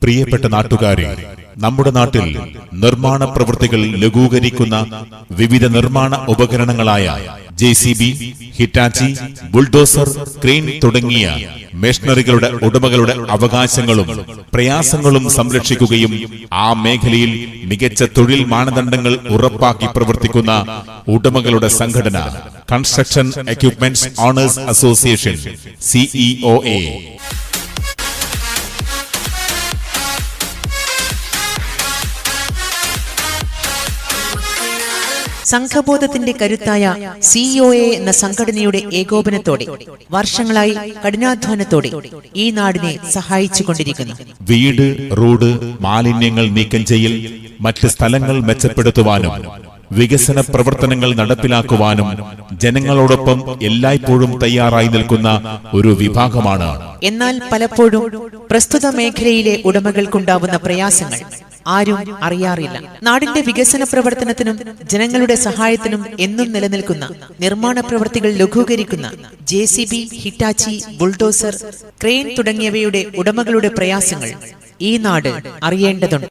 പ്രിയപ്പെട്ട നാട്ടുകാരെ, നമ്മുടെ നാട്ടിൽ നിർമ്മാണ പ്രവൃത്തികൾ ലഘൂകരിക്കുന്ന വിവിധ നിർമ്മാണ ഉപകരണങ്ങളായ JCB, ഹിറ്റാച്ചി, ബുൾഡോസർ, ക്രെയിൻ തുടങ്ങിയ മെഷീനറികളുടെ ഉടമകളുടെ അവകാശങ്ങളും പ്രയാസങ്ങളും സംരക്ഷിക്കുകയും ആ മേഖലയിൽ മികച്ച തൊഴിൽ മാനദണ്ഡങ്ങൾ ഉറപ്പാക്കി പ്രവർത്തിക്കുന്ന ഉടമകളുടെ സംഘടന construction equipments owners association CEOA. സംഘബോധത്തിന്റെ കരുത്തായ CEOA എന്ന സംഘടനയുടെ ഏകോപനത്തോടെ വർഷങ്ങളായി കഠിനാധ്വാനത്തോടെ ഈ നാടിനെ സഹായിച്ചുകൊണ്ടിരിക്കുന്നു. വീട്, റോഡ്, മാലിന്യങ്ങൾ നീക്കം ചെയ്യൽ, മറ്റ് സ്ഥലങ്ങൾ മെച്ചപ്പെടുത്തുവാനും വികസന പ്രവർത്തനങ്ങൾ നടപ്പിലാക്കുവാനും ജനങ്ങളോടൊപ്പം എല്ലായ്പ്പോഴും തയ്യാറായി നിൽക്കുന്ന ഒരു വിഭാഗമാണ്. എന്നാൽ പലപ്പോഴും പ്രസ്തുത മേഖലയിലെ ഉടമകൾക്കുണ്ടാവുന്ന പ്രയാസങ്ങൾ ആരും അറിയാറില്ല. നാടിന്റെ വികസന പ്രവർത്തനത്തിനും ജനങ്ങളുടെ സഹായത്തിനും എന്നും നിലനിൽക്കുന്ന നിർമ്മാണ പ്രവൃത്തികൾ ലഘൂകരിക്കുന്ന JCB, ഹിറ്റാച്ചി, ബുൾഡോസർ, ക്രെയിൻ തുടങ്ങിയവയുടെ ഉടമകളുടെ പ്രയാസങ്ങൾ ഈ നാട് അറിയേണ്ടതുണ്ട്.